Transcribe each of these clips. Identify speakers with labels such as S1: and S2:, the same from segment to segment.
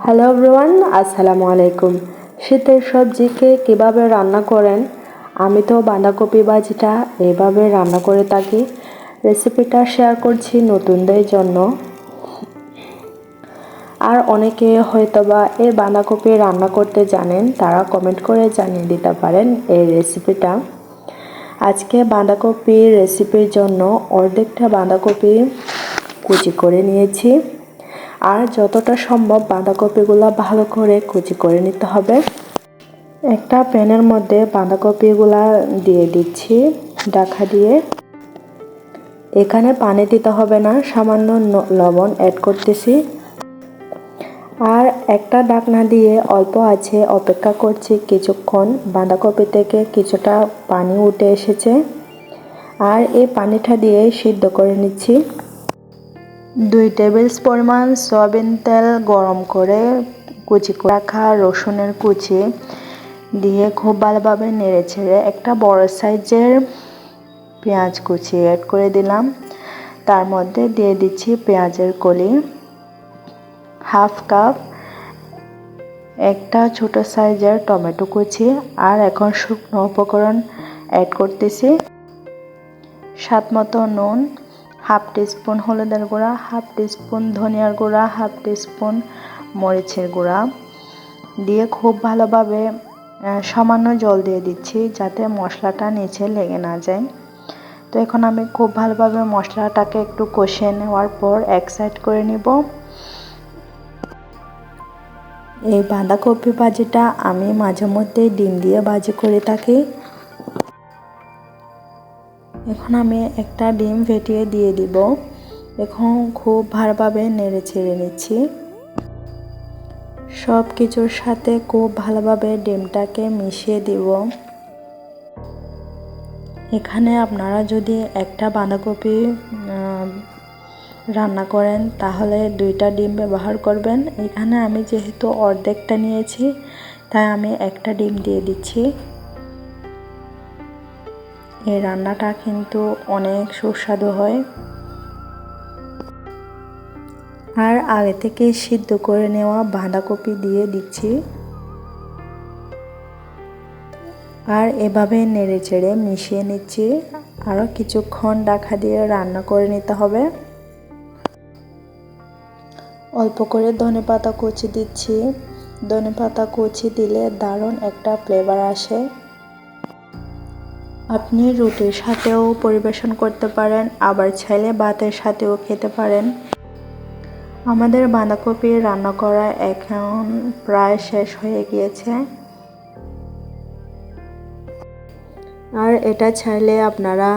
S1: Hello everyone, আসসালামু আলাইকুম। শীতের সবজিকে কিভাবে রান্না করেন? আমি তো বাঁধাকপি ভাজিটা এভাবে রান্না করে থাকি। রেসিপিটা শেয়ার করছি নতুনদের জন্য। আর অনেকে হয়তোবা এই বাঁধাকপি রান্না করতে জানেন, তারা কমেন্ট করে জানিয়ে দিতে পারেন এই রেসিপিটা। আজকে বাঁধাকপির রেসিপির জন্য অর্ধেকটা বাঁধাকপি কুচি করে নিয়েছি। আর যতটা সম্ভব বাঁধাকপিগুলো ভালো করে কুচি করে নিতে হবে। একটা প্যানের মধ্যে বাঁধাকপিগুলো দিয়ে দিচ্ছি ঢাকা দিয়ে। এখানে পানি দিতে হবে না, সামান্য লবণ অ্যাড করতেছি। আর একটা ঢাকনা দিয়ে অল্প আছে অপেক্ষা করছি কিছুক্ষণ। বাঁধাকপি থেকে কিছুটা পানি উঠে এসেছে, আর এই পানিটা দিয়ে সিদ্ধ করে নিচ্ছি। 2 টেবিল পরিমাণ সয়াবিন তেল গরম করে কুচি করে রাখা রসুনের কুচি দিয়ে খুব ভালোভাবে নেড়ে ছেড়ে একটা বড় সাইজের পেঁয়াজ কুচি অ্যাড করে দিলাম। তার মধ্যে দিয়ে দিচ্ছি পেঁয়াজের কলি হাফ কাপ, একটা ছোট সাইজের টমেটো কুচি, আর এখন শুকনো উপকরণ অ্যাড করতেছি। স্বাদ মতো নুন, হাফ টিস্পুন হলুদের গুঁড়া, হাফ টিস্পুন ধনিয়ার গুঁড়া, হাফ টিস্পুন মরিচের গুঁড়া দিয়ে খুব ভালোভাবে সামান্য জল দিয়ে দিচ্ছি যাতে মশলাটা নিচে লেগে না যায়। তো এখন আমি খুব ভালোভাবে মশলাটাকে একটু কষিয়ে নেওয়ার পর এক সাইড করে নিব। এই বাঁধাকপি ভাজিটা আমি মাঝে মধ্যে ডিম দিয়ে ভাজি করে থাকি। এখন আমি একটা ডিম ফেটিয়ে দিয়ে দিব। এখন খুব ভালোভাবে নেড়ে ছেড়ে নিচ্ছি। সব কিছুর সাথে খুব ভালোভাবে ডিমটাকে মিশিয়ে দিব। এখানে আপনারা যদি একটা বাঁধাকপি রান্না করেন তাহলে 2টা ডিম ব্যবহার করবেন। এখানে আমি যেহেতু অর্ধেকটা নিয়েছি তাই আমি একটা ডিম দিয়ে দিচ্ছি। এই রান্নাটা কিন্তু অনেক সুস্বাদু হয়। আর আগে থেকে সিদ্ধ করে নেওয়া বাঁধাকপি দিয়ে দিচ্ছি। আর এভাবে নেড়ে চেড়ে মিশিয়ে নিচ্ছি। আরও কিছুক্ষণ ঢাকা দিয়ে রান্না করে নিতে হবে। অল্প করে ধনেপাতা কুচি দিচ্ছি। ধনেপাতা কুচি দিলে দারুণ একটা ফ্লেভার আসে। আপনি রুটির সাথেও পরিবেশন করতে পারেন, আবার চাইলে ভাতের সাথেও খেতে পারেন। আমাদের বাঁধাকপি রান্না করা এখন প্রায় শেষ হয়ে গিয়েছে। আর এটা চাইলে আপনারা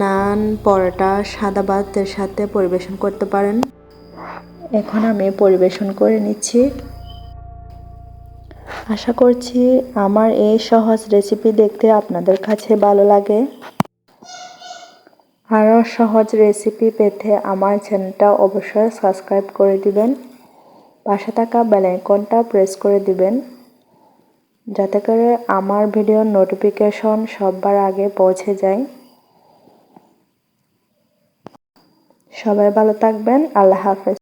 S1: নান, পরোটা, সাদা ভাতের সাথে পরিবেশন করতে পারেন। এখন আমি পরিবেশন করে নিচ্ছি। আশা করছি আমার এই সহজ রেসিপি দেখতে আপনাদের কাছে ভালো লাগে। আরও সহজ রেসিপি পেতে আমার চ্যানেলটা অবশ্যই সাবস্ক্রাইব করে দিবেন। পাশে থাকা বেল আইকনটা প্রেস করে দিবেন যাতে করে আমার ভিডিওর নোটিফিকেশন সবার আগে পৌঁছে যায়। সবাই ভালো থাকবেন। আল্লাহ হাফেজ।